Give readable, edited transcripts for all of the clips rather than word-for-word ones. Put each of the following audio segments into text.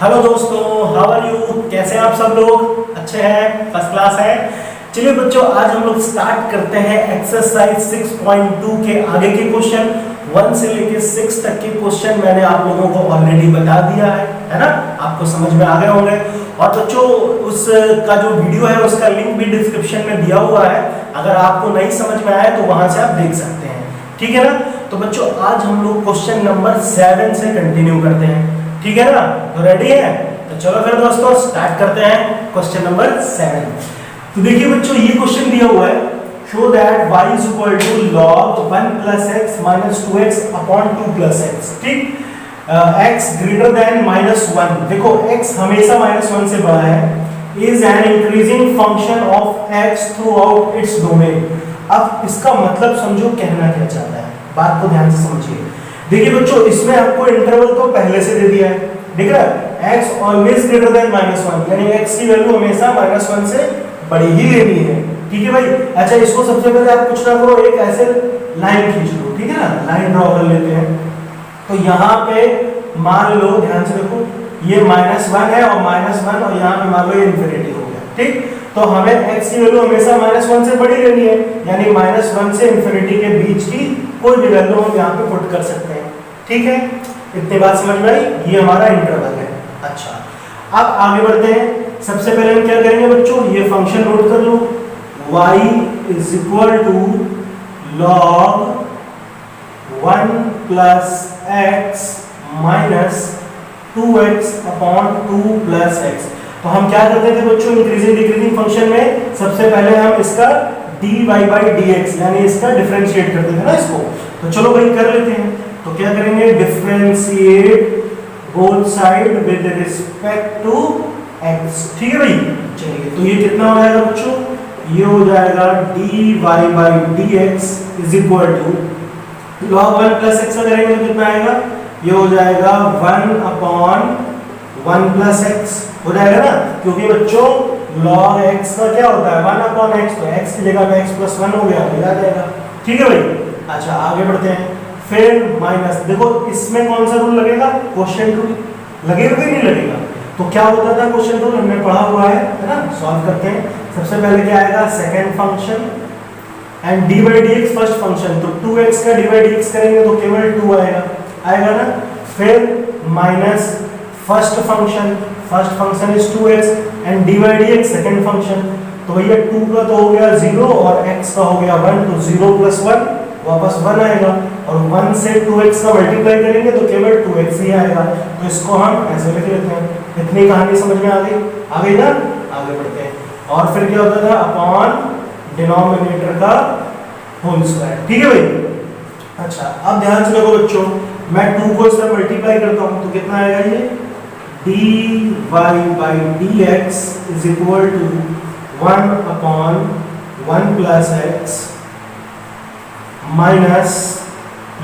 Hello दोस्तों, how are you? कैसे हैं आप सब लोग? अच्छे हैं, फर्स्ट क्लास है। चलिए बच्चों, आज हम लोग स्टार्ट करते हैं एक्सरसाइज 6.2 के आगे के क्वेश्चन। 1 से लेके 6 तक के क्वेश्चन मैंने आप लोगों को ऑलरेडी बता दिया है ना? आपको समझ में आ गए होंगे। और बच्चों, उसका जो वीडियो है उसका लिंक भी डिस्क्रिप्शन में दिया हुआ है, अगर आपको नहीं समझ में आए तो वहां से आप देख सकते हैं, ठीक है ना? तो बच्चों, आज हम लोग क्वेश्चन नंबर 7 से कंटिन्यू करते हैं, ठीक है ना? तो रेडी है? तो चलो फिर दोस्तों स्टार्ट करते हैं क्वेश्चन नंबर 7। तो देखिए बच्चों, ये क्वेश्चन दिया हुआ है, show that y is equal to log 1 plus x minus 2x upon 2 plus x, ठीक? x ग्रेटर देन -1, देखो x हमेशा -1 से बड़ा है, is an increasing function of x throughout its domain. अब इसका मतलब समझो, कहना क्या चाहता है, बात को ध्यान से समझिए। देखिए बच्चों, इसमें आपको इंटरवल तो पहले से दे दिया है, दिख रहा है? x ऑलवेज ग्रेटर देन -1, यानी x की वैल्यू हमेशा -1 से बड़ी ही लेनी है, ठीक है भाई? अच्छा, इसको सबसे पहले आप कुछ ना करो, एक ऐसे लाइन खींच लो, ठीक है ना? लाइन ड्रॉ कर लेते हैं। तो यहाँ पे मान लो, ध्यान से देखो, ये -1 है और -1, और यहाँ पे मान लो ये इंफिनिटी हो गया, ठीक? तो हमें x की वैल्यू हमेशा -1 से बड़ी लेनी है, यानी -1 से इंफिनिटी के बीच की कोई भी वैल्यू हम यहाँ पे पुट कर सकते हैं, ठीक है? इतनी बात समझ में आई? ये हमारा इंटरवल है। अच्छा, अब आगे बढ़ते हैं। सबसे पहले हम क्या करेंगे बच्चों, ये फंक्शन नोट कर लो, y is equal to log 1 plus x minus 2x upon 2 plus x। तो हम क्या करते थे बच्चों, इंक्रीजिंग डिक्रीजिंग फंक्शन में सबसे पहले हम इसका dy by dx यानी इसका डिफरेंशिएट करते थे ना इसको। तो चलो भाई कर लेते हैं। तो क्या करेंगे, differentiate both side with respect to x, ठीक है भाई? चलिए, तो ये कितना हो जाएगा बच्चों, ये हो जाएगा dy by dx is equal to log 1 plus x का करेंगे तो कितना आएगा, ये हो जाएगा 1 upon 1 plus x हो जाएगा ना? क्योंकि बच्चों log x का क्या होता है, 1 upon x, तो x की जगह पे x plus 1 हो गया, मिला जाएगा, ठीक है भाई? अच्छा, आगे बढ़ते हैं। फिर माइनस, देखो इसमें कौन सा रूल लगेगा, क्वेश्चन रूल लगेगा कि नहीं लगेगा? तो क्या होता था क्वेश्चन रूल, हमने पढ़ा हुआ है ना? सॉल्व करते हैं। सबसे पहले क्या आएगा, second function and dy dx first function, तो 2x का dy dx करेंगे तो केवल 2 आएगा ना? फिर minus first function is 2x and dy dx second function, तो भैया 2 का तो हो गया 0 और x का हो गया 1, तो 0 plus 1 वापस 1 आएगा, और 1 से 2x का मल्टीप्लाई करेंगे तो केवल 2x ही आएगा। तो इसको हम ऐसे लिख लेते हैं। इतनी कहानी समझ में आ गई ना? आगे बढ़ते हैं। और फिर क्या होता था, अपॉन डिनोमिनेटर का होल स्क्वायर, ठीक है भाई? अच्छा, अब ध्यान से देखो बच्चों, मैं 2 को इससे मल्टीप्लाई करता हूं तो कितना आएगा, ये dy by dx is equal to 1 upon 1 plus x minus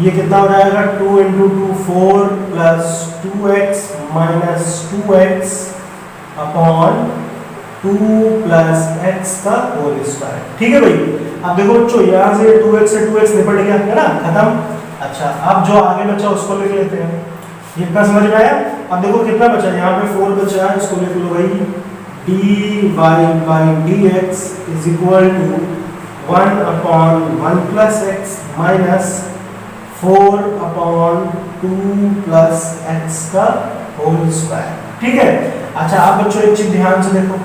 ये कितना हो जाएगा, 2 into 2 4 plus 2x minus 2x upon 2 plus x का होल स्क्वायर, ठीक है भाई? अब देखो बच्चों, यहाँ से 2x से 2x निपट गया है ना, खत्म। अच्छा, अब जो आगे बचा उसको लिख लेते हैं। ये इतना समझ में आया? अब देखो कितना बचा, यहाँ पे 4 बचा है, इसको लिख लो भाई, dy by dx is equal to 1 upon 1 plus x minus 4 upon 2 plus x का होल स्क्वायर, ठीक है? अच्छा, आप बच्चों एक चीज ध्यान से देखो,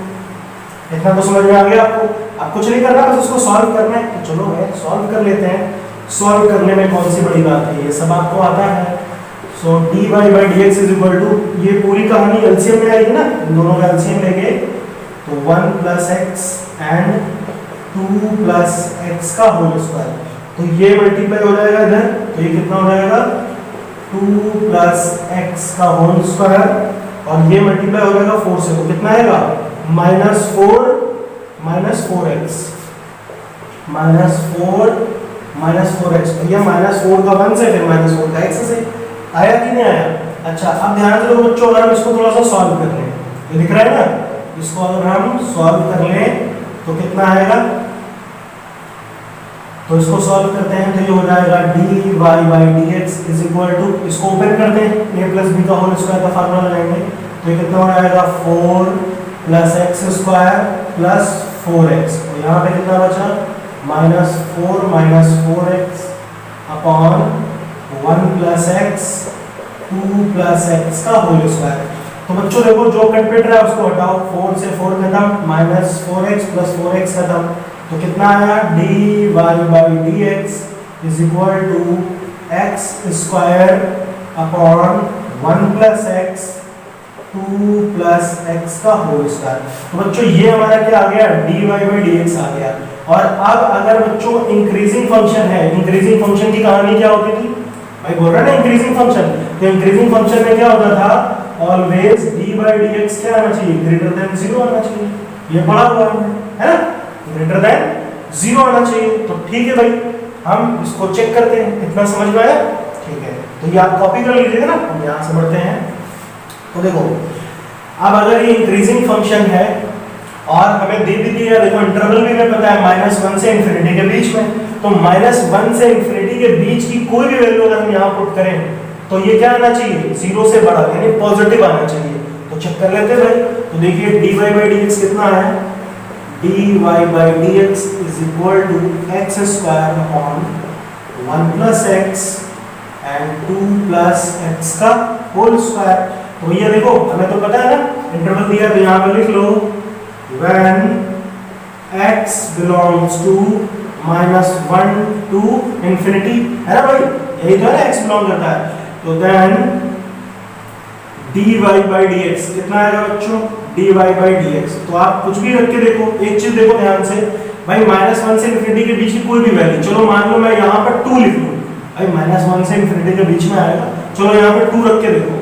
इतना तो समझ में आ गया आपको? अब कुछ नहीं करना, बस उसको सॉल्व करना है। तो चलो भाई सॉल्व कर लेते हैं। सॉल्व करने में कौन सी बड़ी बात है, ये सब आपको आता है। So dy by dx is equal to, ये पूरी कहानी एलसीएम में आएगी ना, इन दोनों का एलसीएम लेंगे तो 1 plus x and 2 plus x का होल स्क्वायर, तो ये मल्टीप्लाई हो जाएगा इधर, तो ये कितना हो जाएगा, 2 plus x का होल स्क्वायर, और ये मल्टीप्लाई हो जाएगा 4 से, तो कितना आएगा, -4 -4x भैया, -4 का 1 से, फिर -4 का x से, आया कि नहीं आया? अच्छा, अब ध्यान से बच्चों, अगर हम इसको थोड़ा सा सॉल्व कर लें, ये दिख रहा है ना, इसको अगर हम सॉल्व कर लें तो कितना आएगा, तो इसको सॉल्व करते हैं तो ये हो जाएगा dy by dx is equal to, इसको ओपन करते हैं, a प्लस बी का होल स्क्वायर का फार्मूला लगाएंगे तो ये कितना हो जाएगा 4 plus x square plus 4x, और यहाँ पे कितना बचा -4 minus 4x upon 1 plus x 2 plus x का होल स्क्वायर। तो बच्चों देखो जो कट पिट रहा है उसको हटाओ, 4 से 4 खत्म, -4x प्लस 4x खत्म, तो कितना आया dy by dx is equal to x square upon 1 plus x 2 plus x का होल स्क्वायर। तो बच्चों ये हमारा क्या आ गया dy बाई dx आ गया। और अब अगर बच्चों इंक्रीजिंग फंक्शन है, इंक्रीजिंग फंक्शन की कहानी क्या होती थी भाई, बोल रहा है ना इंक्रीजिंग फंक्शन, तो इंक्रीजिंग फंक्शन में क्या होता था ऑलवेज dy बाई dx क्या आना चाहिए ग्रेटर देन 0 आना चाहिए, ये पढ़ा हुआ है ना, ग्रेटर देन 0 आना चाहिए। तो ठीक है भाई, हम इसको चेक करते हैं, इतना समझ में आया, ठीक है। तो ये आप कॉपी कर लीजिएगा ना, हम यहाँ से बढ़ते हैं। तो देखो अब अगर ये इंक्रीजिंग फंक्शन है और हमें दे भी दिया, देखो इंटरवल भी हमें पता है -1 से इंफिनिटी के बीच में, तो -1 से इंफिनिटी के बीच की कोई भी वैल्यू अगर हम यहाँ पुट करें तो ये क्या आना चाहिए 0 से बड़ा, यानी पॉजिटिव आना चाहिए। तो चेक कर लेते हैं भाई। तो देखिए dy बाई dx कितना है, dy by dx is equal to x square upon 1 plus x and 2 plus x का होल स्क्वायर। तो ये देखो हमें तो पता है ना, इंटरवल दिया तो यहाँ पर लिख लो when x belongs to -1 to infinity, है ना भाई, यही तो है ना x बिलोंग करता है। तो then dy बाई dx कितना आएगा बच्चों dy बाई dx। तो आप कुछ भी रख के देखो, एक चीज देखो ध्यान से भाई, -1 से इंफिनिटी के बीच की कोई भी वैल्यू, चलो मान लो मैं यहाँ पर 2 लिख लूँ भाई, -1 से इंफिनिटी के बीच में आएगा, चलो यहाँ पर 2 रख के देखो,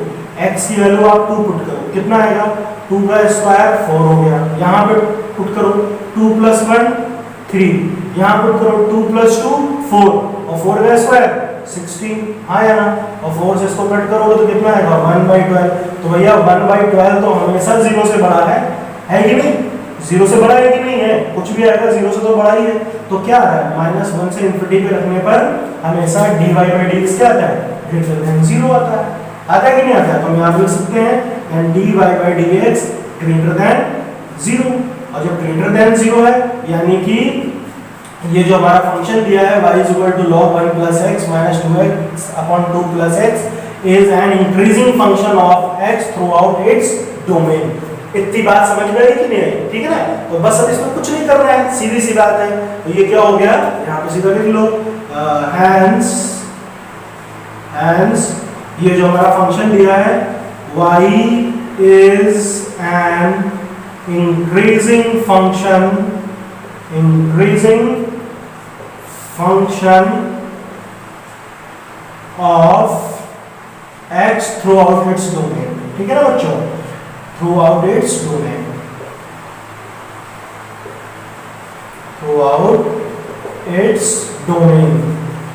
x की वैल्यू आप 2 पुट करो, कितना आएगा 2 का स्क्वायर 4 हो गया, यहाँ पे पुट करो 2 प्लस 1 3, यहाँ पुट करो 2 प्लस 2 4, और 4 का स्क्वायर 16 आया ना, और 4 से इसको कट करोगे तो कितना आएगा 1/12। तो भैया 1/12 तो हमेशा 0 से बड़ा है कि नहीं, 0 से बड़ा है कि नहीं है, कुछ भी आएगा 0 से तो बड़ा ही है। तो क्या आ रहा है -1 से इंफिनिटी पे रखने पर हमेशा dy बाई dx क्या आता है ग्रेटर देन 0 आता है, आता है कि नहीं आता है। तो हम यहाँ पे लिख सकते हैं and dy by dx greater than 0, और जब ग्रेटर देन 0 है यानी कि ये जो हमारा फंक्शन दिया है y is equal to log 1 plus x minus 2x upon 2 plus x is an increasing function of x throughout its domain. इतनी बात समझ में आई कि नहीं आई, ठीक है ना। तो बस अब इसमें कुछ नहीं करना है, सीधी सी बात है। तो ये क्या हो गया, यहाँ पे सीधा लिख लो हैंस ये जो हमारा फंक्शन दिया है y is an increasing function of x throughout its domain, ठीक है ना बच्चों, throughout its domain,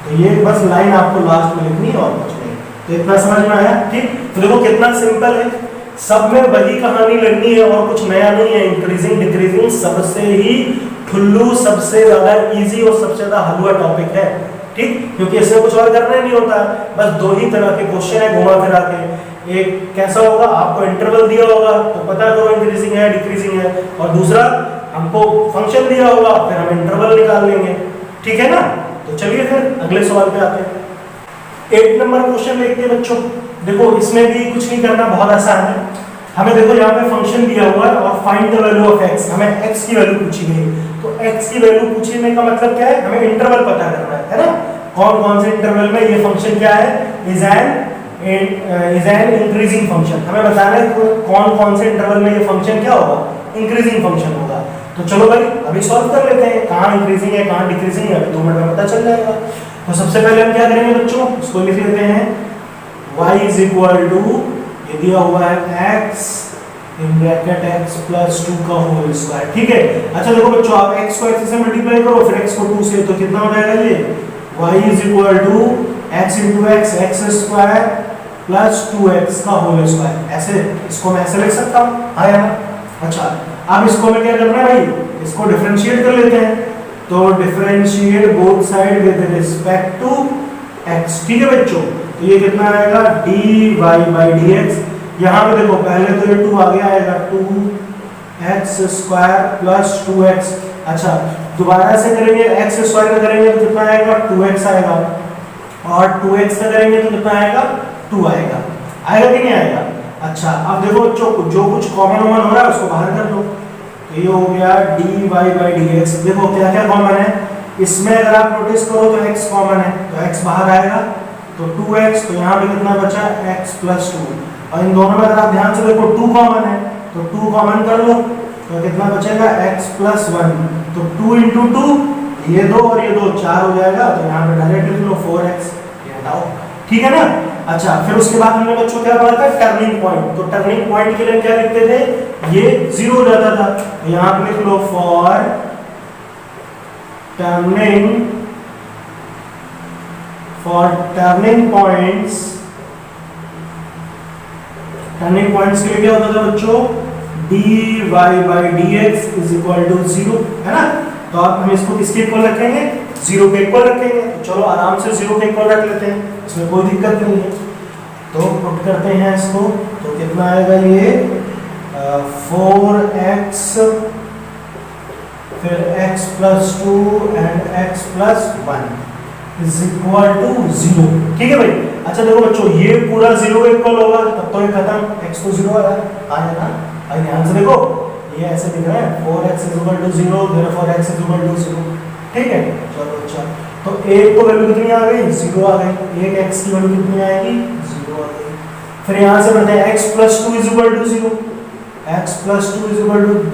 तो ये बस लाइन आपको लास्ट में लिखनी है और कुछ नहीं। तो इतना समझ में आया, ठीक। तो देखो कितना सिंपल है, सब में वही कहानी लगनी है और कुछ नया नहीं है। इंक्रीजिंग डिक्रीजिंग सबसे ही ठुल्लू, सबसे ज्यादा इजी और सबसे ज्यादा हलवा टॉपिक है, ठीक, क्योंकि इसमें कुछ और करना नहीं होता, बस 2 ही तरह के क्वेश्चन है घुमा फिरा के। एक कैसा होगा, आपको इंटरवल दिया होगा तो पता करो इंक्रीजिंग है डिक्रीजिंग है, और दूसरा हमको फंक्शन दिया होगा फिर हम इंटरवल निकाल लेंगे, ठीक है ना। तो चलिए फिर अगले सवाल पे आते हैं। 8 नंबर क्वेश्चन देखते हैं बच्चों। देखो इसमें भी कुछ नहीं करना, बहुत आसान है। हमें देखो यहाँ पे फंक्शन दिया हुआ है और find the value of x, हमें x की वैल्यू पूछी गई। तो x की वैल्यू पूछने का मतलब क्या है, हमें इंटरवल पता करना है ना। कौन कौन से इंटरवल में ये फंक्शन क्या है, इज एन इंक्रीजिंग फंक्शन। हमें बताना है कौन कौन से इंटरवल में ये फंक्शन क्या होगा, इंक्रीजिंग फंक्शन होगा। तो चलो भाई अभी सॉल्व कर लेते हैं, कहाँ इंक्रीजिंग है कहाँ डिक्रीजिंग है, 2 मिनट में पता चल जाएगा। तो सबसे पहले हम क्या करेंगे बच्चों, इसको लिख लेते हैं y इज इक्वल टू, ये दिया हुआ है x in bracket x plus 2 का होल स्क्वायर, ठीक है। अच्छा देखो बच्चों, आप x को x से मल्टीप्लाई करो, फिर x को 2 से, तो कितना हो जाएगा ये y is equal to x into x square plus 2x का होल स्क्वायर। ऐसे इसको मैं ऐसे लिख सकता हूँ, हाँ यार। अच्छा अब इसको मैं क्या करना है भाई, इसको डिफरेंशिएट कर लेते हैं। तो differentiate both side with respect to x, ठीक है बच्चों। तो ये कितना आएगा dy बाई dx यहाँ पे देखो पहले तो ये 2 आगे आएगा, 2x² प्लस 2x। अच्छा दोबारा से करेंगे, x² का करेंगे तो कितना आएगा, 2x आएगा, और 2x का करेंगे तो कितना आएगा, 2 आएगा। आएगा कि नहीं आएगा? अच्छा अब देखो जो कुछ कॉमन हो रहा है उसको बाहर कर दो, तो ये हो गया dy/dx। देखो क्या क्या कॉमन है इसमें, अगर आप नोटिस करो तो x कॉमन है, तो x बाहर आएगा, तो 2x, तो यहाँ पे कितना बचा, x + 2। और इन दोनों में अगर आप ध्यान से देखो 2 कॉमन है, तो 2 कॉमन कर लो, तो कितना बचेगा, x + 1। तो 2 × 2, ये 2 और ये 2 4 हो जाएगा, तो यहाँ पे डायरेक्ट लिख लो 4x, ये हटाओ, ठीक है ना। अच्छा फिर उसके बाद हमने बच्चों क्या पढ़ा था, टर्निंग पॉइंट। तो टर्निंग पॉइंट के लिए क्या लिखते थे, ये 0 हो जाता था, तो यहाँ पे लिख लो for turning points. Turning points के लिए क्या होता था बच्चों, dy/dx = 0, है ना। तो अब हम इसको किसके इक्वल रखेंगे, 0 के इक्वल रखेंगे। तो चलो आराम से 0 के इक्वल रख लेते हैं, इसमें कोई दिक्कत नहीं है। तो पुट करते हैं इसको, तो कितना आएगा ये 4x, फिर x + 2 एंड x + 1 = 0, ठीक है भाई। अच्छा देखो बच्चों ये पूरा 0 के इक्वल होगा, तब तो ये खत्म, x तो 0 है ना। भाई ध्यान से देखो, ये ऐसे दिख रहा है 4x = 0, therefore x = 0, ठीक है। चलो अच्छा, तो एक तो वैल्यू कितनी आ गई, 0 आ गई, एक x की वैल्यू कितनी आएगी, 0 आ गई। फिर यहाँ से बढ़ते हैं, x + 2 = 0, x + 2 =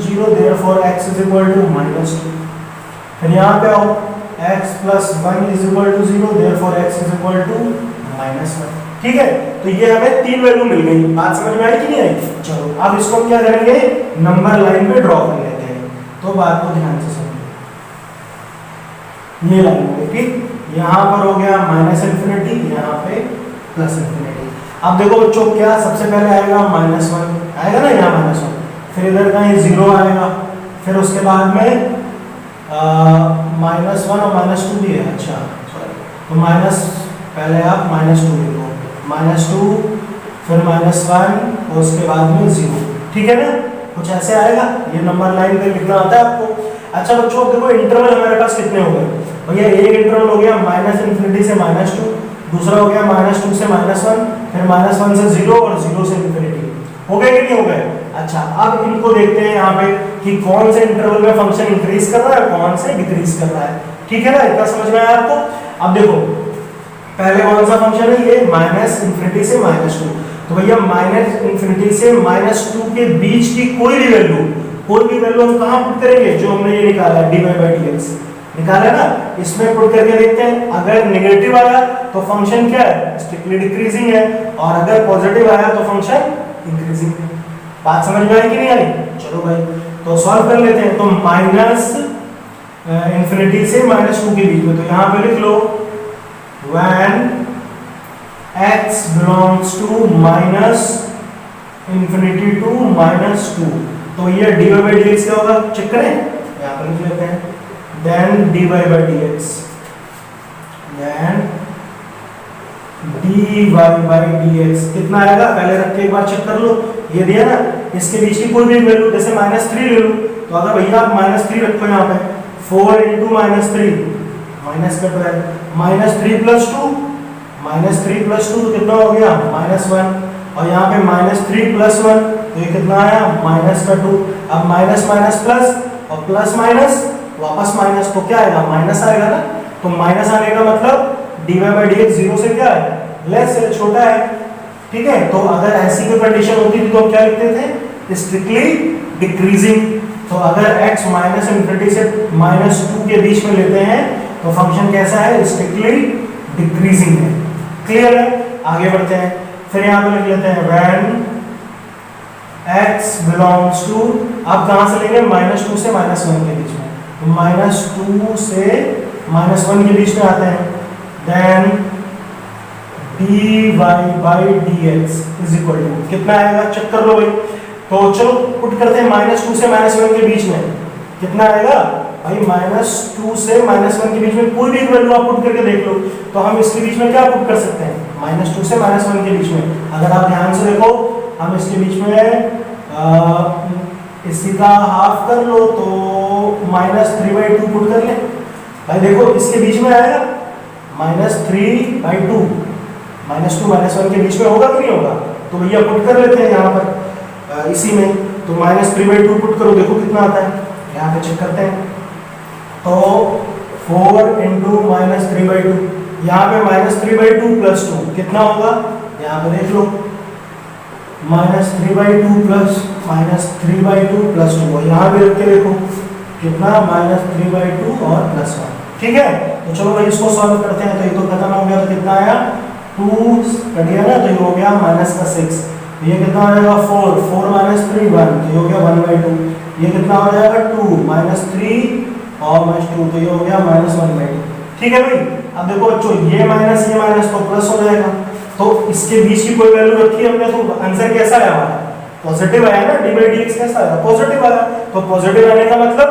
0, therefore x = -2। फिर यहाँ पे आओ, x + 1 = 0, therefore x = -1, ठीक है। तो ये हमें 3 वैल्यू मिल गई, बात समझ में आई कि नहीं आई? चलो अब इसको हम क्या करेंगे, नंबर लाइन पे ड्रॉ कर लेते हैं। तो बात को ध्यान से समझो, ये लाइन होगी, ठीक। यहाँ पर हो गया -∞, यहाँ पे +∞। अब देखो बच्चों क्या सबसे पहले आएगा, -1 आएगा ना, यहाँ -1, फिर इधर कहीं 0 आएगा, फिर उसके बाद में -1 और -2 भी है। अच्छा सॉरी, तो पहले आप -2 लिखो, -2 फिर -1 और उसके बाद में 0, ठीक है ना। कुछ ऐसे आएगा, ये नंबर लाइन पे लिखना आता है आपको। अच्छा बच्चों देखो इंटरवल हमारे पास कितने हो गए भैया, एक इंटरवल हो गया -∞ से -2, दूसरा हो गया -2 से -1, फिर -1 से 0 और 0 से ∞। हो गए कि नहीं हो गए? अच्छा अब इनको देखते हैं यहाँ पे कि कौन से इंटरवल में फंक्शन इंक्रीज कर रहा है, कौन से डिक्रीज कर रहा है, ठीक है ना। इतना समझ में आया आपको? अब देखो पहले कौन सा फंक्शन है, ये -∞ से -2। तो भैया -∞ से -2 के बीच की कोई भी वैल्यू हम कहाँ पुट करेंगे, जो हमने ये निकाला है dy/dx निकाला है ना, इसमें पुट करके देखते हैं। अगर नेगेटिव आया तो फंक्शन क्या है, स्ट्रिक्टली डिक्रीजिंग है, और अगर पॉजिटिव आया तो फंक्शन इंक्रीजिंग है। बात समझ में आई कि नहीं आई? चलो भाई तो सॉल्व कर लेते हैं। तो -∞ से -2 के बीच में, तो यहाँ पे लिख लो when x belongs to -∞ to -2, तो ये dy/dx क्या होगा, चेक करें, यहाँ पर लिख लेते हैं, then dy/dx कितना आएगा, पहले रख के एक बार चेक कर लो। ये दिया ना, इसके बीच की कोई भी वैल्यू, जैसे -3 ले लो, तो अगर भैया आप -3 रखो यहाँ पे, 4 × -3 माइनस कट रहा है, -3 + 2 तो कितना हो गया, -1, और यहाँ पे -3 + 1 तो ये कितना आया, -2। अब माइनस माइनस प्लस और प्लस माइनस वापस माइनस, तो क्या आएगा, माइनस आएगा ना। तो माइनस आने का मतलब dy/dx 0 से क्या है, लेस है, छोटा है, ठीक है। तो अगर ऐसी कोई कंडीशन होती थी तो हम क्या लिखते थे, स्ट्रिक्टली डिक्रीजिंग। तो अगर x -∞ से -2 के बीच में लेते हैं तो फंक्शन कैसा है, स्ट्रिक्टली डिक्रीजिंग है। क्लियर है? आगे बढ़ते हैं, फिर यहाँ पे लिख लेते हैं when x belongs to, आप कहां से लेंगे, -2 से -1 के बीच में, तो -2 से -1 के बीच में आते हैं, then dy/dx is equal to कितना आएगा, चेक कर लो भाई। तो चलो पुट करते हैं, -2 से -1 के बीच में कितना आएगा भाई, -2 से -1 के बीच में कोई भी वैल्यू आप पुट करके देख लो। तो हम इसके बीच में क्या पुट कर सकते हैं, -2 से -1 के बीच में। अगर आप ध्यान से देखो हम इसके बीच में इसी का हाफ कर लो तो -3/2 पुट कर ले। भाई देखो इसके बीच में आएगा -3/2, -2 -1 के बीच में होगा कि नहीं होगा, तो भैया पुट कर लेते हैं यहाँ पर इसी में। तो -3/2 पुट करो, देखो कितना आता है, यहाँ पे चेक करते हैं। तो 4 × -3/2, यहाँ पे -3/2 + 2 कितना होगा, यहाँ पे देख लो -3/2 प्लस -3/2 + 2, यहाँ भी रख के देखो कितना -3/2 और +1। ठीक है, तो चलो भाई इसको सॉल्व करते हैं। तो ये तो खत्म हो गया, तो कितना आया 2 कट गया ना, तो ये हो गया -6। ये कितना हो जाएगा 4 3 1, तो ये हो गया 1/2। ये कितना हो जाएगा 2 -3 और -2, तो ये हो गया -1/2। ठीक है भाई, अब देखो बच्चों ये माइनस तो प्लस हो जाएगा। तो इसके बीच की कोई वैल्यू रखी हमने, तो आंसर कैसा आया हमारा, पॉजिटिव आया ना, d/dx कैसा आया, पॉजिटिव आया। तो पॉजिटिव आने का मतलब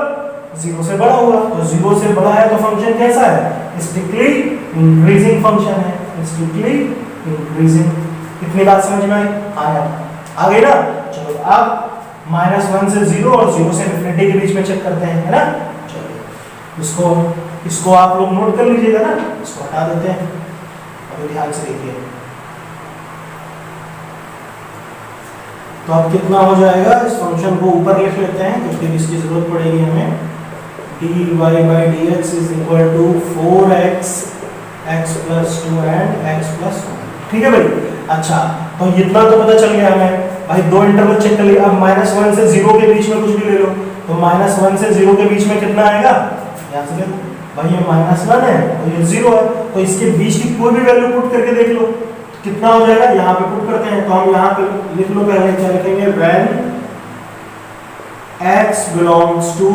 0 से बड़ा होगा, तो 0 से बड़ा है तो फंक्शन कैसा है, स्ट्रिक्टली इंक्रीजिंग फंक्शन है, स्ट्रिक्टली इंक्रीजिंग। इतनी बात समझ में आई? आया, आ गई ना। चलो अब -1 से 0 और 0 से इन्फिनिटी के बीच में चेक करते हैं, है ना। चलो इसको आप लोग नोट कर लीजिएगा ना, इसको हटा देते हैं। अभी ध्यान से देखिए, तो अब कितना हो जाएगा, इस फंक्शन को ऊपर लिख लेते हैं तो फिर इसकी जरूरत पड़ेगी हमें। dy/dx = 4x x + 2 and x + 1। ठीक है भाई, अच्छा तो इतना तो पता चल गया हमें। भाई दो इंटरवल चेक कर लिए। अब -1 से 0 के बीच में कुछ भी ले लो, तो -1 से 0 के बीच में कितना आएगा, यहाँ से देखो भाई ये -1 है और ये 0 है, तो इसके बीच की कोई भी वैल्यू पुट करके देख लो कितना हो जाएगा। यहाँ पे पुट करते हैं, तो हम यहाँ पे लिख लो, पहले क्या लिखेंगे, when x belongs to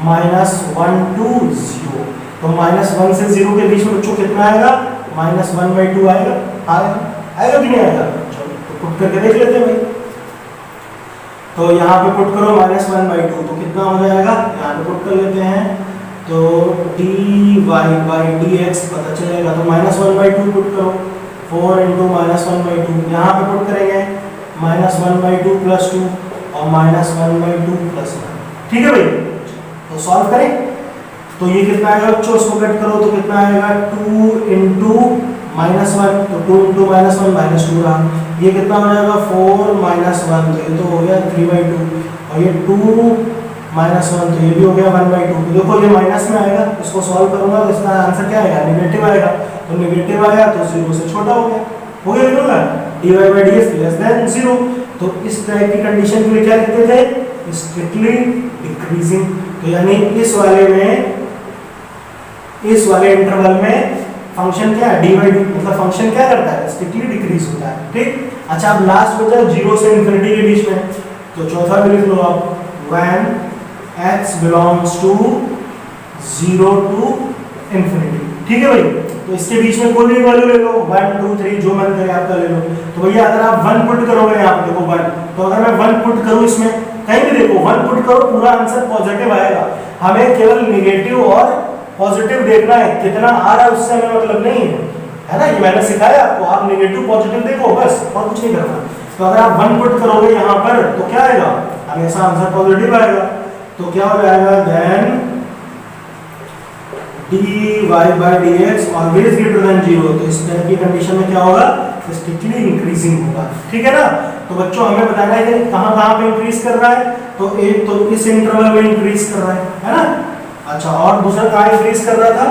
-1 to 0। तो -1 से 0 के बीच में बच्चों कितना आएगा, -1/2 आएगा। आएगा कि नहीं आएगा, चलो तो पुट करके देख लेते हैं भाई। तो यहाँ पे पुट करो -1/2, तो कितना हो जाएगा, यहाँ पे पुट कर लेते हैं, तो dy/dx पता चलेगा। तो -1/2 पुट करो, 4 × -1/2, यहाँ पे पुट करेंगे -1/2 + 2 और -1/2 + 1। ठीक है भाई, तो सॉल्व करें तो ये कितना आएगा बच्चों, इसको कट करो तो कितना आएगा 2 × -1, तो 2 × -1 -2 रहा। ये कितना हो जाएगा 4 - 1, तो ये तो हो गया 3/2, और ये 2 - 1, तो ये भी हो गया 1/2। तो देखो ये माइनस में आएगा, इसको सॉल्व करूंगा तो इसका आंसर क्या आएगा, नेगेटिव आएगा। तो नेगेटिव आया तो 0 से छोटा हो गया, ना dy/dx < 0। तो इस टाइप की कंडीशन के लिए क्या लिखते थे, स्ट्रिक्टली डिक्रीजिंग। तो यानी इस वाले इंटरवल में फंक्शन क्या है, dy/dy, मतलब फंक्शन क्या करता है, स्ट्रिक्टली डिक्रीज होता है। ठीक, अच्छा अब लास्ट बचा 0 से इन्फिनिटी के बीच में, तो चौथा भी लिख लो आप, when x belongs to 0 to infinity। ठीक है भाई, तो इसके बीच में कोई भी वैल्यू ले लो, 1 2 3 जो मन करे आपका ले लो। तो भैया अगर आप 1 पुट करोगे, यहाँ पे देखो 1, तो अगर मैं 1 पुट करूँ इसमें, कहीं भी देखो 1 पुट करो, पूरा आंसर पॉजिटिव आएगा। हमें केवल नेगेटिव और पॉजिटिव देखना है, कितना आ रहा है उससे हमें मतलब नहीं है ना। ये मैंने सिखाया आपको, आप नेगेटिव पॉजिटिव देखो बस, और कुछ नहीं करना। तो अगर आप 1 पुट करोगे यहाँ पर तो क्या आएगा, हमेशा आंसर पॉजिटिव आएगा। तो क्या हो जाएगा, then dy/dx always greater then 0। तो इस तरह की कंडीशन में क्या होगा, स्ट्रिक्टली इंक्रीजिंग होगा। ठीक है ना। तो बच्चों हमें बताना है कि कहां पे इंक्रीज कर रहा है, तो एक तो इस इंटरवल में इंक्रीज कर रहा है ना। अच्छा, और दूसरा कहां इंक्रीज कर रहा था,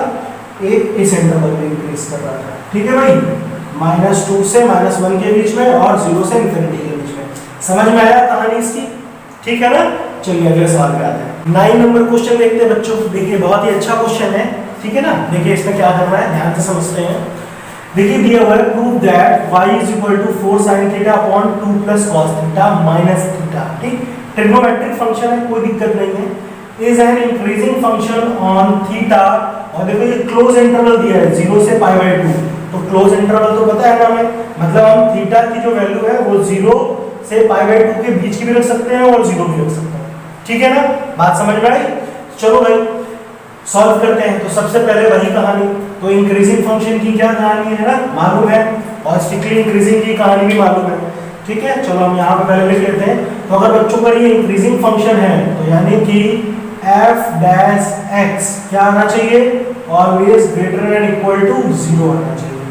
एक इस इंटरवल में इंक्रीज कर रहा था। ठीक है भाई, -2 से -1 के बीच में और 0 से इन्फिनिटी के बीच में। समझ में आया कहानी इसकी, ठीक है ना। चलिए अगले सवाल पे आते हैं। 9 नंबर क्वेश्चन देखते हैं बच्चों। देखिए बहुत ही अच्छा क्वेश्चन है, ठीक है ना। देखिए इसमें क्या करना है, ध्यान से समझते हैं। देखिए दिया हुआ है, prove that y = 4 sin θ upon 2 + cos θ minus θ। ठीक, ट्रिग्नोमेट्रिक फंक्शन है, कोई दिक्कत नहीं है। Is an increasing function on theta, और देखो ये क्लोज इंटरवल दिया है 0 से π/2। तो क्लोज इंटरवल तो पता है ना हमें, मतलब हम थीटा की जो वैल्यू है वो 0 से π/2 के बीच की भी रख सकते हैं और 0 भी रख सकते हैं। ठीक है ना, बात समझ में आई। चलो भाई सॉल्व करते हैं। तो सबसे पहले वही कहानी, तो इंक्रीजिंग फंक्शन की क्या कहानी है ना, मालूम है, और स्ट्रिक्टली इंक्रीजिंग की कहानी भी मालूम है। ठीक है, चलो हम यहाँ पे पहले लिख लेते हैं। तो अगर बच्चों का ये इंक्रीजिंग फंक्शन है तो यानी कि f डैश x क्या आना चाहिए, always greater than equal to 0 आना चाहिए।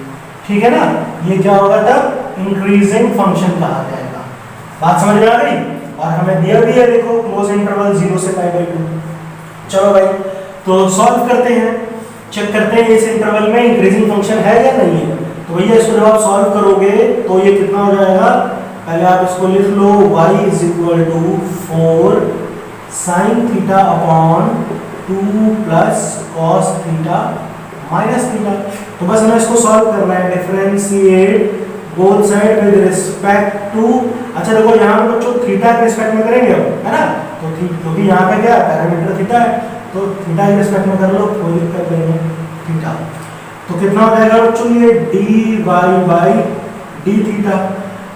ठीक है ना, ये क्या होगा तब इंक्रीजिंग फंक्शन कहा जाएगा। बात समझ में आ गई? और हमें दिया भी है, देखो क्लोज इंटरवल 0 से π/2। चलो भाई, तो सॉल्व करते हैं, चेक करते हैं इस इंटरवल में इंक्रीजिंग फंक्शन है या नहीं है। तो भैया इसको जब आप सॉल्व करोगे तो ये कितना हो जाएगा, पहले आप इसको लिख लो y is equal to 4 sin theta upon 2 plus cos theta minus theta. तो बस हमें इसको सॉल्व करना है, differentiate both side with respect to. अच्छा देखो यहाँ पे बच्चों थीटा के रिस्पेक्ट में करेंगे अब, है ना, तो क्योंकि यहाँ पे क्या पैरामीटर थीटा है, तो थीटा के रिस्पेक्ट में कर लो, कोई दिक्कत नहीं है। थीटा तो कितना हो जाएगा बच्चों, ये dy बाई डी थीटा।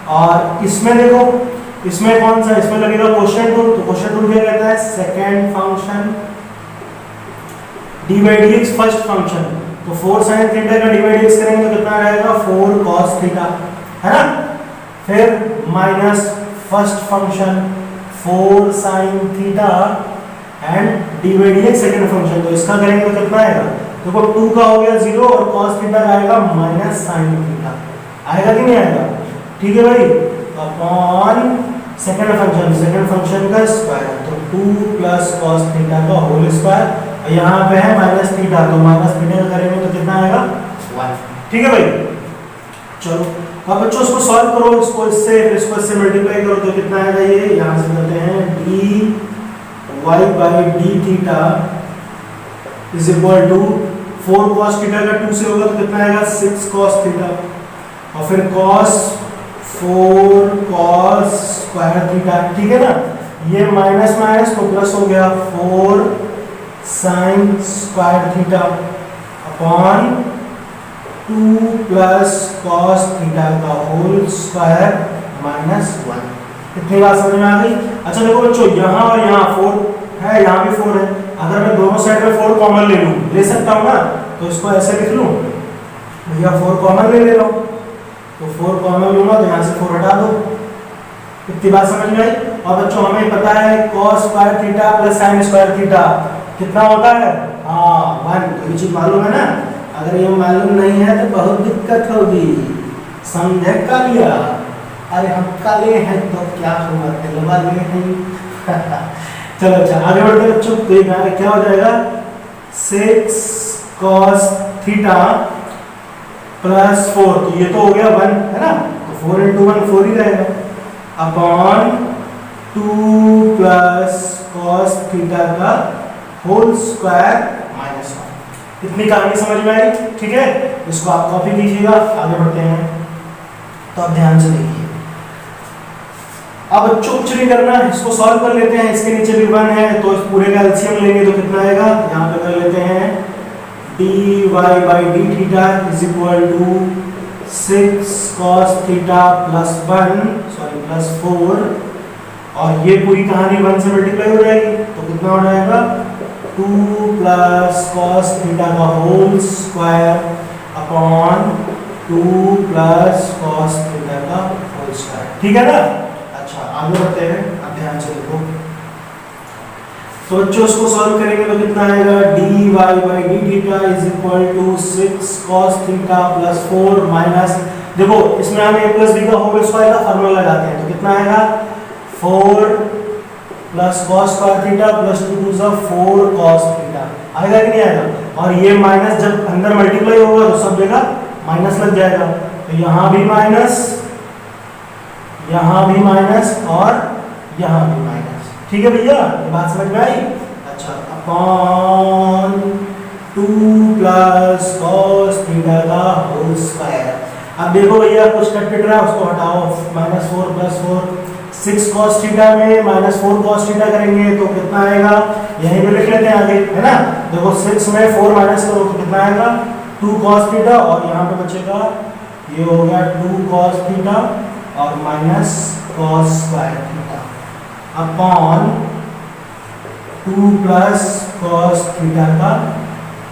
और इसमें देखो, इसमें कौन सा, इसमें लगेगा क्वोशिएंट रूल। तो क्वोशिएंट रूल क्या कहता है, second function D by D x first function. तो 4 sin थीटा का डी बाई डी एक्स करेंगे तो कितना रहेगा 4 cos थीटा, है ना। फिर minus first function 4 sin theta and D by D x second function. तो इसका करेंगे तो कितना आएगा, देखो 2 का हो गया 0 और cos थीटा का आएगा माइनस sin थीटा। आएगा कि नहीं आएगा? ठीक है भाई, अपॉन सेकंड फंक्शन का स्क्वायर, तो 2 प्लस cos थीटा का होल स्क्वायर। यहाँ पे है माइनस थीटा, तो माइनस थीटा का करेंगे तो कितना आएगा 1। ठीक है भाई, चलो अब बच्चों इसको सॉल्व करो, इसको इससे फिर इसको इससे मल्टीप्लाई करो तो कितना आएगा, ये यहाँ से करते हैं dy by d theta is equal to 4 cos theta का 2 से होगा तो कितना आएगा 6 cos थीटा, और फिर cos 4 cos स्क्वायर थीटा। ठीक है ना, ये माइनस माइनस तो प्लस हो गया 4 sin square theta upon 2 plus cos theta का होल स्क्वायर माइनस 1। इतनी बात समझ में आ गई? अच्छा देखो बच्चों, यहाँ और यहाँ 4 है, यहाँ भी 4 है। अगर मैं दोनों साइड में 4 कॉमन ले लूँ, ले सकता हूँ ना, तो इसको ऐसे लिख लूँ, भैया 4 कॉमन ले रहा हूँ, तो 4 कॉमन लूँगा तो यहाँ से 4 हटा दो। इतनी बात समझ में आई? और बच्चों हमें पता है cos square theta plus sin square theta कितना होता है, हाँ 1। तो ये चीज मालूम है ना, अगर ये मालूम नहीं है तो बहुत दिक्कत होगी। समझे का लिया? अरे हम काले हैं तो क्या होगा, दिलवा ले हैं। चलो अच्छा आगे बढ़ते हैं बच्चों, तो ये क्या हो जाएगा 6 cos थीटा प्लस 4, तो ये तो हो गया 1, है ना, तो 4 into 1 4 ही रहेगा, अपॉन 2 प्लस cos थीटा का होल स्क्वायर माइनस 1। इतनी कहानी समझ में आई? ठीक है, इसको आप कॉपी कीजिएगा, आगे बढ़ते हैं। तो आप ध्यान से देखिए, अब बच्चों कुछ नहीं करना, इसको सॉल्व कर लेते हैं। इसके नीचे भी 1 है तो इस पूरे का एलसीएम लेंगे तो कितना आएगा, यहाँ पे कर लेते हैं dy by d theta is equal to 6 cos theta plus 4, और ये पूरी कहानी 1 से मल्टीप्लाई हो जाएगी तो कितना हो जाएगा 2 प्लस cos थीटा का whole square upon 2 plus cos theta का होल स्क्वायर। ठीक है ना। अच्छा आगे बढ़ते हैं, अब ध्यान से देखो, तो बच्चों इसको सॉल्व करेंगे तो कितना आएगा dy by d theta is equal to 6 cos theta plus 4 minus, देखो इसमें हम a प्लस b का होल स्क्वायर का फार्मूला लगाते हैं तो कितना आएगा 4 plus cos square theta plus 2 two 4 cos theta. आएगा कि नहीं आएगा? और ये माइनस जब अंदर मल्टीप्लाई होगा तो सब जगह माइनस लग जाएगा, तो यहाँ भी माइनस, यहाँ भी माइनस और यहाँ भी माइनस। ठीक है भैया, ये बात समझ में आई? अच्छा, अपॉन 2 प्लस cos थीटा का होल स्क्वायर। अब देखो भैया कुछ कट पिट रहा है उसको हटाओ, -4 प्लस 4, 6 cos थीटा में -4 cos थीटा करेंगे तो कितना आएगा, यहीं पे लिख लेते हैं आगे, है ना। देखो 6 में 4 माइनस करो तो कितना आएगा 2 cos थीटा, और यहाँ पे बचेगा ये हो गया 2 cos थीटा और minus cos square theta upon 2 plus cos theta का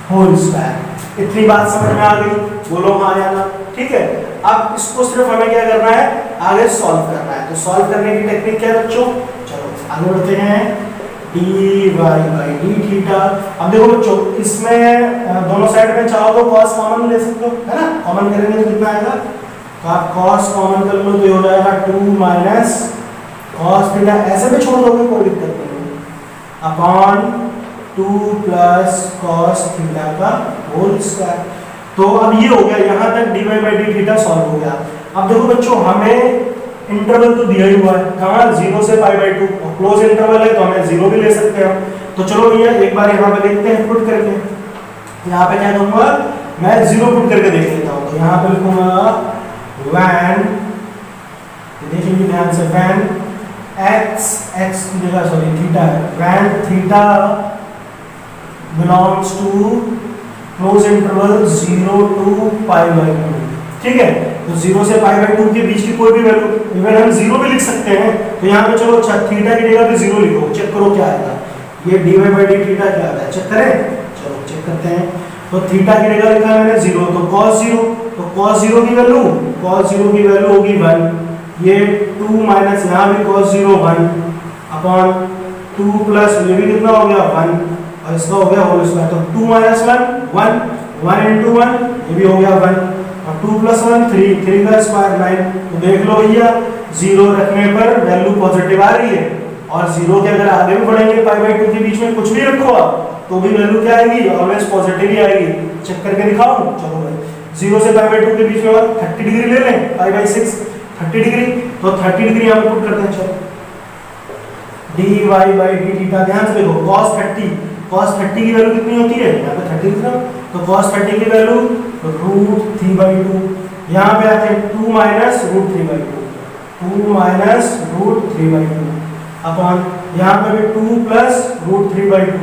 होल स्क्वायर। इतनी बात समझ में आ गई? बोलो हाँ या ना। ठीक है, अब इसको सिर्फ हमें क्या करना है, आगे सॉल्व करना है। तो सॉल्व करने की टेक्निक क्या है बच्चों, चलो आगे बढ़ते हैं। dy by d theta. अब देखो बच्चों इसमें दोनों साइड में चाहो तो cos कॉमन ले सकते हो, है ना। कॉमन करेंगे तो कितना आएगा, तो आप cos कॉमन कर लो तो ये हो जाएगा 2 माइनस cos थीटा, ऐसे भी छोड़ दोगे कोई दिक्कत नहीं, अपॉन 2 प्लस cos थीटा का होल स्क्वायर। तो अब ये हो गया, यहाँ तक dy by d theta solve हो गया। अब देखो बच्चों हमें इंटरवल तो दिया ही हुआ है, कहाँ 0 से पाई बाई 2, और क्लोज इंटरवल है तो हमें 0 भी ले सकते हैं। तो चलो भैया एक बार यहाँ पे देखते हैं पुट करके। यहाँ पे क्या दूंगा मैं, 0 पुट करके देख लेता हूँ। तो यहाँ पे लिखूंगा व्हेन, देखिए ध्यान से, व्हेन x की जगह सॉरी थीटा है, when theta belongs to close interval 0 to pi by 2, ठीक है। तो 0 से पाई बाई 2 के बीच की कोई भी वैल्यू, इवन हम 0 भी लिख सकते हैं। तो यहाँ पे चलो थीटा की जगह पे 0 लिखो, चेक करो क्या आएगा, ये dy बाई डी थीटा क्या आता है, चेक करें। चलो चेक करते हैं। तो थीटा की जगह लिखा है मैंने 0, तो cos 0, तो cos 0 की वैल्यू, cos 0 की वैल्यू होगी 1, ये 2 माइनस यहाँ भी cos 0 1 अपॉन 2 प्लस ये भी कितना हो गया 1, और इसका हो गया होल स्क्वायर। तो 2 माइनस 1 1, 1 इंटू 1 ये भी हो गया 1, और 2 प्लस 1 3, 3 का स्क्वायर 9। तो देख लो भैया 0 रखने पर वैल्यू पॉजिटिव आ रही है, और 0 के अगर आगे भी बढ़ेंगे पाई बाई 2 के बीच में कुछ भी रखो आप तो भी वैल्यू क्या आएगी, ऑलवेज पॉजिटिव ही आएगी। चेक करके दिखाऊं, चलो भाई 0 से पाई बाई 2 के बीच में 30 डिग्री ले लें, पाई बाई 6 30 डिग्री, तो 30 डिग्री यहाँ पे पुट करते हैं। चलो dy बाई डी थीटा, ध्यान से देखो cos 30 की वैल्यू कितनी होती है, यहाँ पे 30 लिख रहा हूं, तो cos 30 की वैल्यू √3/2, यहाँ पे आते हैं 2 माइनस √3/2, 2 माइनस √3/2 अपॉन यहाँ पे भी 2 प्लस √3/2,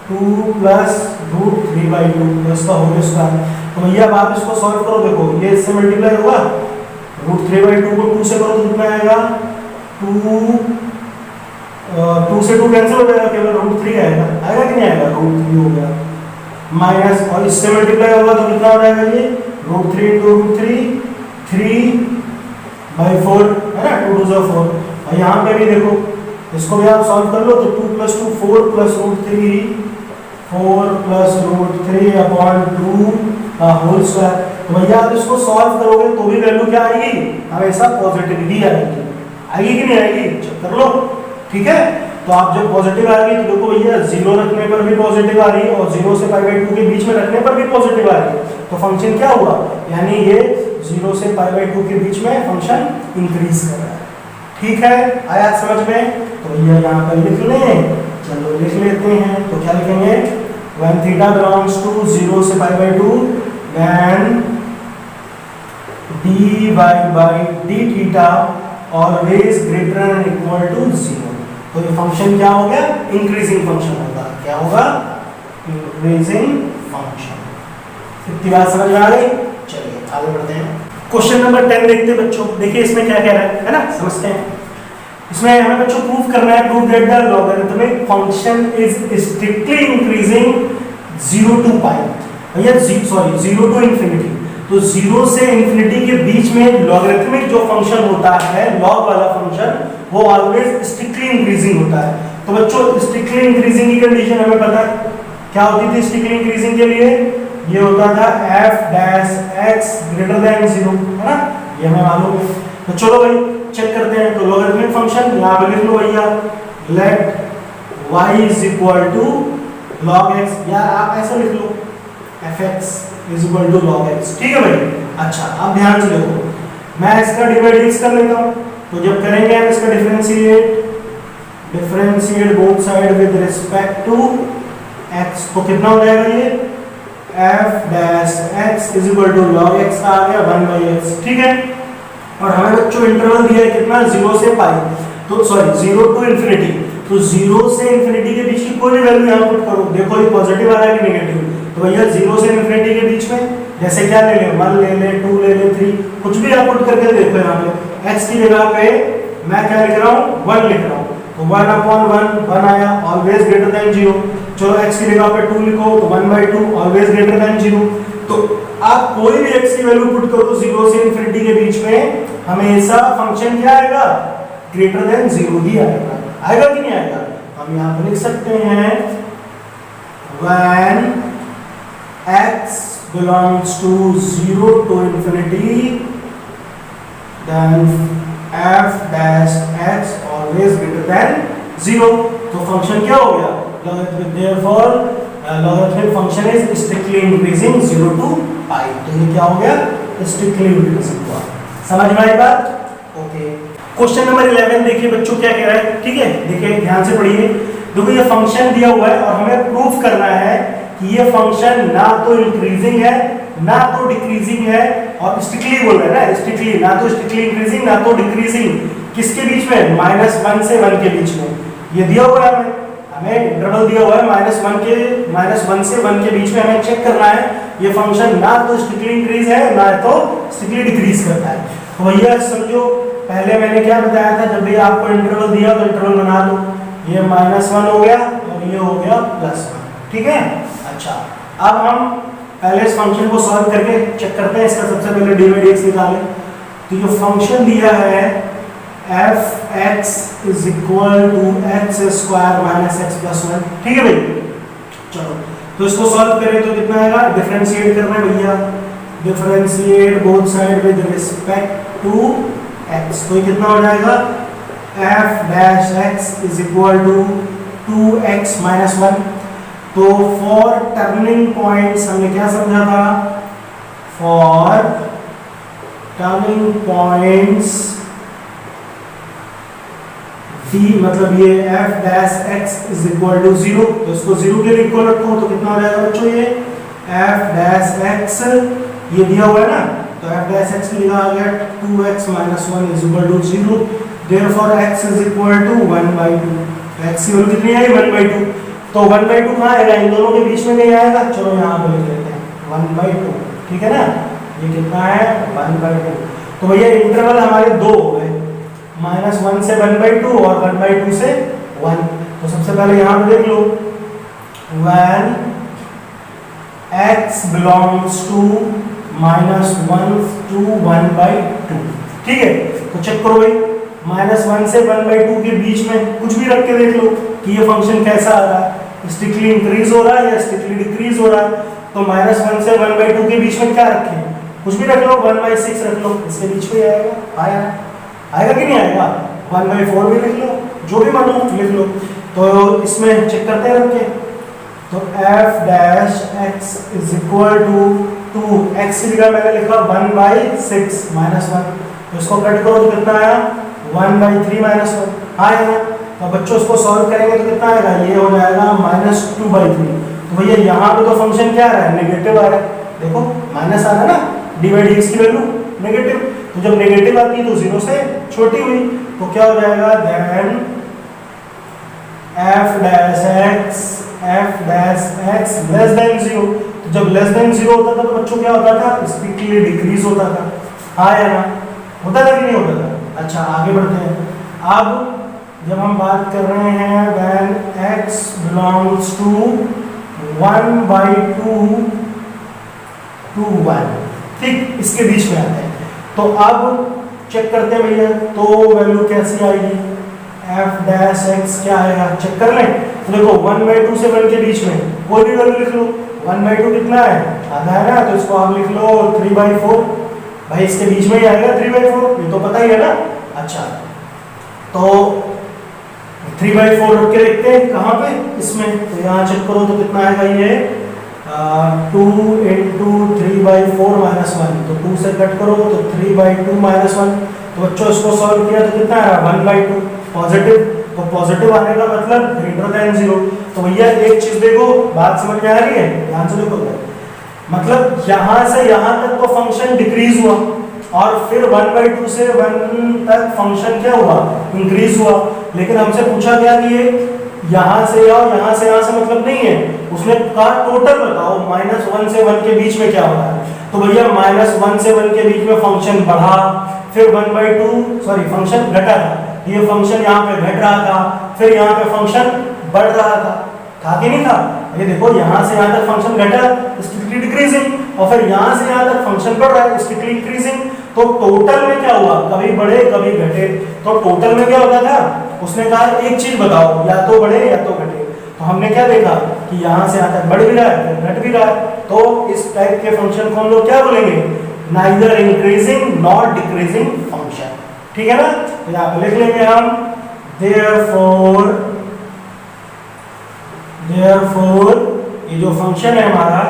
2 प्लस √3/2, तो इसका होल स्क्वायर। तो भैया अब आप इसको सॉल्व करो, देखो ये इससे मल्टीप्लाई होगा, √3/2 को 2 से करो तो कितना आएगा, 2 से 2 कैंसिल हो जाएगा, केवल √3 आएगा, आएगा कि नहीं आएगा, √3 हो गया, माइनस, और इससे मल्टीप्लाई होगा तो कितना हो जाएगा ये √3 इंटू √3 3/4, है ना, 2 2 4। और यहाँ पे भी देखो इसको भी आप सॉल्व कर लो, तो 2 plus 2 4 plus √3 4 plus √3 upon 2 whole square. तो भैया आप इसको सॉल्व करोगे तो भी वैल्यू क्या आएगी, हमेशा पॉजिटिव ही आएगी, आएगी कि नहीं आएगी, चेक कर लो, ठीक है। तो आप जब पॉजिटिव आएगी तो देखो भैया 0 रखने पर भी पॉजिटिव आ रही है, और 0 से पाई बाई 2 के बीच में रखने पर भी पॉजिटिव आ रही है, तो फंक्शन क्या हुआ, यानी ये 0 से पाई बाई 2 के बीच में फंक्शन इंक्रीज कर रहा है, ठीक है। आया समझ में, तो भैया यहाँ पर लिख लें, चलो लिख लेते हैं। तो क्या लिखेंगे, व्हेन थीटा बिलोंग्स टू 0 से pi by 2, when dy by d theta always greater than equal to 0, तो ये फंक्शन क्या हो गया, इंक्रीजिंग फंक्शन होगा, क्या होगा, इंक्रीजिंग फंक्शन। इतनी बात समझ में आ गई, चलिए आगे बढ़ते हैं। क्वेश्चन नंबर 10 देखते हैं बच्चों, देखिए इसमें क्या कह रहा है ना, समझते हैं। इसमें हमें बच्चों प्रूफ करना है, prove that the logarithmic function is strictly increasing 0 to pi, भैया 0 टू इंफिनिटी। तो 0 से इंफिनिटी के बीच में लॉगरिथमिक जो फंक्शन होता है, लॉग वाला फंक्शन, वो ऑलवेज स्ट्रिक्टली इंक्रीजिंग होता है। तो बच्चों स्ट्रिक्टली इंक्रीजिंग की कंडीशन हमें पता है क्या होती थी, स्ट्रिक्टली इंक्रीजिंग के लिए ये होता था f dash x greater than 0, है ना, ये हमें मालूम है। तो चलो भाई चेक करते हैं। तो लॉगरिथमिक फंक्शन यहाँ पे लिख लो भैया, let y is equal to log x, या आप ऐसा लिख लो fx is equal to log x, ठीक है भाई। अच्छा अब ध्यान से देखो, मैं इसका डिवाइड कर लेता हूँ, तो जब करेंगे हम इसका differentiate both side with respect to x, तो कितना हो जाएगा ये f dash x is equal to log x आ गया 1/x, ठीक है। और हमें बच्चों इंटरवल दिया है कितना, 0 से पाई, तो सॉरी 0 टू इंफिनिटी, तो 0 से इंफिनिटी के बीच की कोई भी वैल्यू यहाँ पुट करो, देखो ये पॉजिटिव आ रहा है कि नेगेटिव। तो भैया 0 से इंफिनिटी के बीच में जैसे क्या ले लें, 1 ले लें, 2 ले लें, 3, कुछ भी आप पुट करके देखो। यहाँ पे x की जगह पे मैं क्या लिख रहा हूँ, 1 लिख रहा हूँ, तो 1/1 1 आया, ऑलवेज ग्रेटर देन 0। चलो x की जगह पे 2 लिखो, तो 1/2 ऑलवेज ग्रेटर देन 0। तो आप कोई भी x की वैल्यू पुट करो 0 से इन्फिनिटी के बीच में हमेशा फंक्शन क्या आएगा, ग्रेटर देन 0 ही आएगा। आएगा कि नहीं आएगा? हम यहाँ पर लिख सकते हैं when x belongs to 0 to infinity then f dash x always greater than 0। तो फंक्शन क्या हो गया, therefore logarithmic function is strictly increasing 0 to pi। तो ये क्या हो गया, strictly increasing हुआ। समझ में आई बात? ओके। क्वेश्चन नंबर 11 देखिए बच्चों क्या कह रहा है, ठीक है, देखिए ध्यान से पढ़िए। देखो ये फंक्शन दिया हुआ है और हमें प्रूफ करना है कि ये फंक्शन ना तो इंक्रीजिंग है ना तो डिक्रीजिंग है, और स्ट्रिक्टली बोल रहा है ना, स्ट्रिक्टली, ना तो स्ट्रिक्टली इंक्रीजिंग ना तो डिक्रीजिंग। किसके बीच में, -1 से 1 के बीच में। ये दिया हुआ है हमें इंटरवल दिया हुआ है -1 से 1 के बीच में। हमें चेक करना है ये फंक्शन ना तो स्ट्रिक्टली इंक्रीज है ना तो स्ट्रिक्टली डिक्रीज करता है। तो भैया समझो, पहले मैंने क्या बताया था, जब भी आपको इंटरवल दिया तो इंटरवल बना लो। ये -1 हो गया और ये हो गया +1, ठीक है। अच्छा, अब हम पहले इस फंक्शन को सॉल्व करके चेक करते हैं। इसका सबसे पहले d/dx निकालें। तो जो फंक्शन दिया है f(x) = x² - x + 1, ठीक है भाई। चलो तो इसको सॉल्व करें तो कितना आएगा, डिफरेंशिएट करना है भैया, differentiate both side with respect to x। तो ये कितना हो जाएगा, f(x) = 2x - 1। तो फॉर टर्निंग पॉइंट्स हमने क्या समझा था, फॉर टर्निंग पॉइंट्स d मतलब ये f(x) = 0, तो इसको 0 के लिए इक्वल रखो तो कितना हो जाएगा बच्चों, ये f(x) ये दिया हुआ है ना, तो f(x) लिखा आ गया 2x - 1 = 0। Therefore x = 1/2। x की वैल्यू कितनी आई, 1/2। तो 1/2 कहाँ आएगा, इन दोनों के बीच में नहीं आएगा। चलो यहाँ पे लिख लेते हैं 1/2, ठीक है ना। ये कितना है, 1/2। तो भैया इंटरवल हमारे दो हो गए, -1 से 1/2 और 1/2 से 1। तो सबसे पहले यहाँ पे देख लो, when x belongs to -1 to 1/2, ठीक है। तो चेक करो भाई, -1 से 1/2 के बीच में कुछ भी रख के देख लो कि ये फंक्शन कैसा आ रहा है, स्ट्रिक्टली इंक्रीज हो रहा है या स्ट्रिक्टली डिक्रीज हो रहा है। तो -1 से 1/2 के बीच में क्या रखें, कुछ भी रख लो, 1/6 रख लो, इसके बीच में आएगा, आएगा कि नहीं आएगा, 1/4 भी लिख लो, जो भी मानो लिख लो। तो इसमें चेक करते हैं रख के, तो f(x) = 2x की जगह मैंने लिखा 1/6 - 1। तो इसको कट करो तो कितना आया, 1/3 - 1 आएगा। तो बच्चों इसको सॉल्व करेंगे तो कितना आएगा, ये हो जाएगा -2/3। तो भैया यहाँ पे तो फंक्शन क्या आ रहा है, नेगेटिव आ रहा है। देखो माइनस आ रहा है ना, d/dx की वैल्यू नेगेटिव, तो जब नेगेटिव आती है तो 0 से छोटी हुई, तो क्या हो जाएगा, देन f(x) लेस देन 0। तो जब लेस देन 0 होता था तो बच्चों क्या होता था, स्ट्रिक्टली डिक्रीज होता था। हाँ या ना, होता था कि नहीं होता था। अच्छा आगे बढ़ते हैं। अब जब हम बात कर रहे हैं when x belongs to 1/2 to 1, ठीक, इसके बीच में आते हैं। तो अब चेक करते हैं भैया, तो वैल्यू कैसी आएगी, f(x) क्या आएगा, चेक कर लें। तो देखो 1/2 से 1 के बीच में कोई भी वैल्यू लिख लो। 1/2 कितना है, आधा है ना, तो इसको आप लिख लो 3/4। भाई इसके बीच में ही आएगा 3/4, ये तो पता ही है ना। अच्छा तो 3/4 रख के देखते हैं कहाँ पे, इसमें। तो यहाँ चेक करो तो कितना आएगा, ये 2 × 3/4 - 1। तो 2 से कट करो तो 3/2 - 1। तो बच्चों इसको सॉल्व किया तो कितना आया, 1/2 पॉजिटिव। तो पॉजिटिव आने का मतलब ग्रेटर देन 0। तो भैया एक चीज देखो, बात समझ में आ रही है, ध्यान से देखो, मतलब यहाँ से यहाँ तक तो फंक्शन डिक्रीज हुआ और फिर 1/2 से 1 तक फंक्शन क्या हुआ, इंक्रीज हुआ। लेकिन हमसे पूछा गया कि ये यहाँ से यहाँ से मतलब नहीं है, उसने कहा टोटल बताओ -1 से 1 के बीच में क्या हो रहा है। तो भैया -1 से 1 के बीच में फंक्शन बढ़ा, फिर 1/2 फंक्शन घटा था, ये फंक्शन यहाँ पे घट रहा था, फिर यहाँ पे फंक्शन बढ़ रहा था कि नहीं था। ये देखो यहाँ से यहाँ तक फंक्शन घटा, स्ट्रिक्टली डिक्रीजिंग, और फिर यहाँ से यहाँ तक फंक्शन बढ़ रहा है, स्ट्रिक्टली इंक्रीजिंग। तो टोटल में क्या हुआ, कभी बढ़े कभी घटे। तो टोटल में क्या होता था, उसने कहा एक चीज बताओ, या तो बढ़े या तो घटे। तो हमने क्या देखा कि यहाँ से यहाँ तक बढ़ भी रहा है फिर घट भी रहा है। तो इस टाइप के फंक्शन को हम लोग क्या बोलेंगे, neither increasing not decreasing function. ठीक है ना, तो यहाँ पे लिख लेंगे हम therefore ये जो फंक्शन है हमारा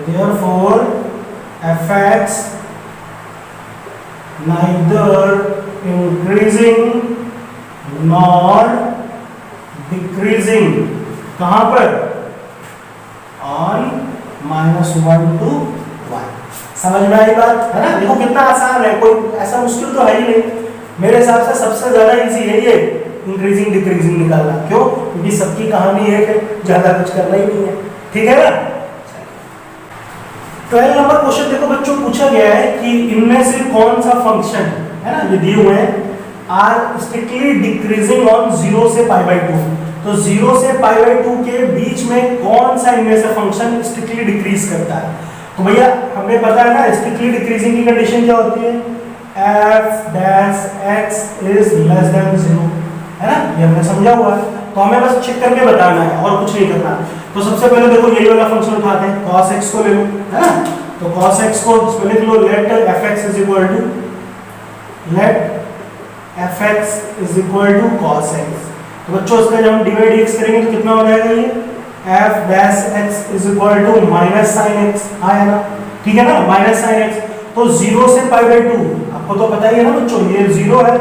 therefore fx neither increasing nor decreasing, कहां पर, on -1 to 1। समझ में आई बात है ना। देखो कितना आसान है, कोई ऐसा मुश्किल तो है ही नहीं। मेरे हिसाब से सबसे ज्यादा इजी है ये इंक्रीजिंग डिक्रीजिंग निकालना। क्यों, क्योंकि सबकी कहानी है कि ज्यादा कुछ करना ही नहीं है। ठीक है ना। 12 नंबर क्वेश्चन देखो बच्चों, पूछा गया है कि इनमें से कौन सा फंक्शन है ना, ये दिए हुए हैं, आर स्ट्रिक्टली डिक्रीजिंग ऑन 0 से π/2। तो 0 से π/2 के बीच में कौन सा इनमें से फंक्शन स्ट्रिक्टली डिक्रीज करता है। तो भैया हमें पता है ना, स्ट्रिक्टली डिक्रीजिंग की कंडीशन क्या होती है, f(x) इज लेस देन 0, है ना, ये हमने समझा हुआ है। तो हमें बस चेक करके बताना है और कुछ नहीं करना। तो सबसे पहले देखो यही वाला फंक्शन उठाते हैं, cos x को ले लो, है ना। तो cos x को इसमें लिख लो, let f(x) is equal to cos x। तो बच्चों इसका जब हम डिवाइड x करेंगे तो कितना हो जाएगा, ये f(x) is equal to minus sine x आया ना। ठीक है ना, माइनस साइन x। तो 0 से π/2 आपको तो पता ही है ना बच्चों, ये 0 है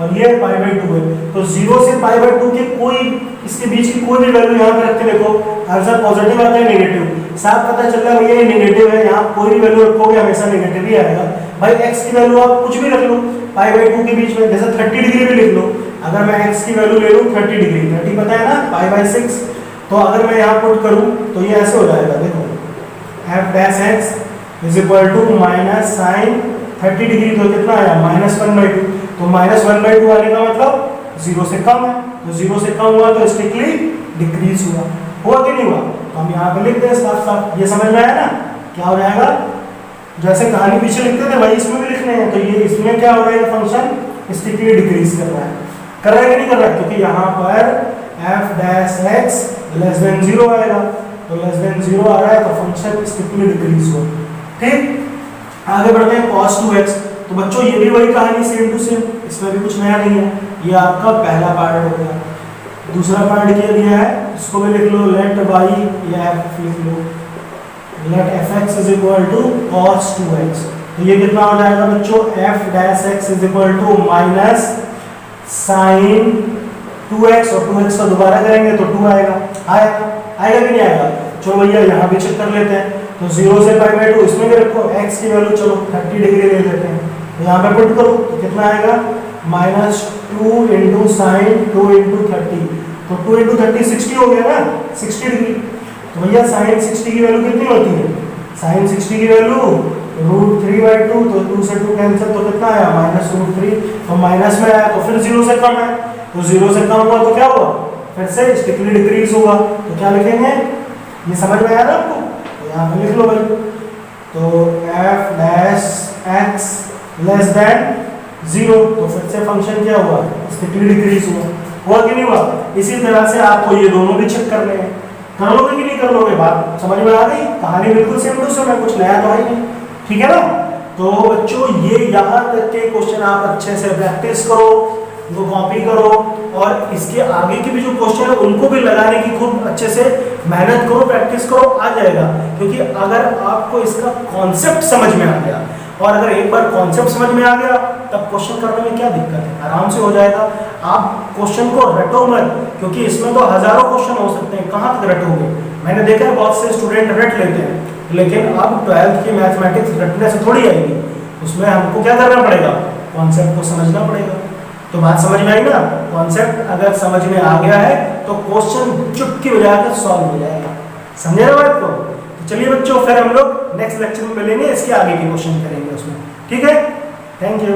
और ये π/2 है। तो 0 से π/2 के कोई इसके बीच की कोई भी वैल्यू यहाँ पे रख के देखो, आंसर पॉजिटिव आता है नेगेटिव, साफ पता चल रहा है भैया ये नेगेटिव है। यहाँ कोई भी वैल्यू रखोगे हमेशा नेगेटिव ही आएगा। भाई x की वैल्यू आप कुछ भी रख लो π/2 के बीच में, जैसे 30 डिग्री भी लिख लो। अगर मैं x की वैल्यू ले लूँ 30 डिग्री, 30 पता है ना, π/6। तो अगर मैं यहाँ पुट करूँ तो ये ऐसे हो जाएगा, देखो f(x) is equal to minus sine 30 degree, तो कितना आया, -1/2। तो -1/2 आने का मतलब 0 से कम है। तो 0 से कम हुआ तो स्ट्रिक्टली डिक्रीज हुआ कि नहीं हुआ। तो हम यहाँ पे लिख दें साफ साफ, ये समझ में आया ना। क्या हो जाएगा, जैसे कहानी पीछे लिखते थे वही इसमें भी लिखने हैं। तो ये इसमें क्या हो रहा है, फंक्शन स्ट्रिक्टली डिक्रीज कर रहा है कि नहीं कर रहा है, क्योंकि यहाँ पर f(x) लेस देन 0 आएगा। तो लेस देन 0 आ रहा है तो फंक्शन स्ट्रिक्टली डिक्रीज हो। ठीक, आगे बढ़ते हैं cos 2x। तो बच्चों ये भी वही कहानी सेम टू सेम, इसमें भी कुछ नया नहीं है। ये आपका पहला पार्ट हो गया। दूसरा पार्ट क्या दिया है, इसको भी लिख लो, लेट y या f लिख लो, let f(x) is equal to cos 2x। तो ये कितना हो जाएगा बच्चों, f(x) is equal to minus sine 2x, और 2x का दोबारा करेंगे तो 2 आएगा कि नहीं आएगा। चलो भैया यहाँ भी चेक कर लेते हैं। तो 0 से π/2 इसमें भी रखो, x की वैल्यू चलो 30 डिग्री ले लेते हैं। तो यहाँ पे पुट करो तो कितना आएगा, -2 इंटू साइन 2 इंटू 30। तो 2 इंटू 30 60 हो गया ना, 60 डिग्री। तो भैया साइन 60 की वैल्यू कितनी होती है, साइन 60 की वैल्यू √3/2। तो 2 से 2 कैंसिल, तो कितना आया, -√3। तो माइनस में आया तो फिर 0 से कम है। तो 0 से कम हुआ तो क्या हुआ, फिर से स्ट्रिक्टली डिक्रीज हुआ। तो क्या लिखेंगे, ये समझ में आया ना आपको, तो यहाँ पे लिख लो भाई। तो f(x) लेस देन 0, तो फिर से फंक्शन क्या हुआ, स्ट्रिक्टली डिक्रीज हुआ कि नहीं हुआ। इसी तरह से आपको ये दोनों भी चेक करने हैं, कर लोगे कि नहीं कर लोगे, बात समझ में आ गई। कहानी बिल्कुल सेम टू सेम है, कुछ नया तो है नहीं। ठीक है ना। तो बच्चों ये यहाँ तक के क्वेश्चन आप अच्छे से प्रैक्टिस करो, उनको कॉपी करो, और इसके आगे के भी जो क्वेश्चन है उनको भी लगाने की खूब अच्छे से मेहनत करो, प्रैक्टिस करो, आ जाएगा। क्योंकि अगर आपको इसका कॉन्सेप्ट समझ में आ गया, और अगर एक बार कॉन्सेप्ट समझ में आ गया तब क्वेश्चन करने में क्या दिक्कत है, आराम से हो जाएगा। आप क्वेश्चन को रटो मत, क्योंकि इसमें तो हजारों क्वेश्चन हो सकते हैं, कहाँ तक रटोगे। मैंने देखा है बहुत से स्टूडेंट रट लेते हैं, लेकिन अब 12th की मैथमेटिक्स रटने से थोड़ी आएगी, उसमें हमको क्या करना पड़ेगा, कॉन्सेप्ट को समझना पड़ेगा। तो बात समझ में आई ना, कॉन्सेप्ट अगर समझ में आ गया है तो क्वेश्चन चुटकी बजाकर सॉल्व हो जाएगा। समझे ना बात को। तो चलिए बच्चों, फिर हम लोग नेक्स्ट लेक्चर में मिलेंगे, इसके आगे के क्वेश्चन करेंगे उसमें। ठीक है, थैंक यू।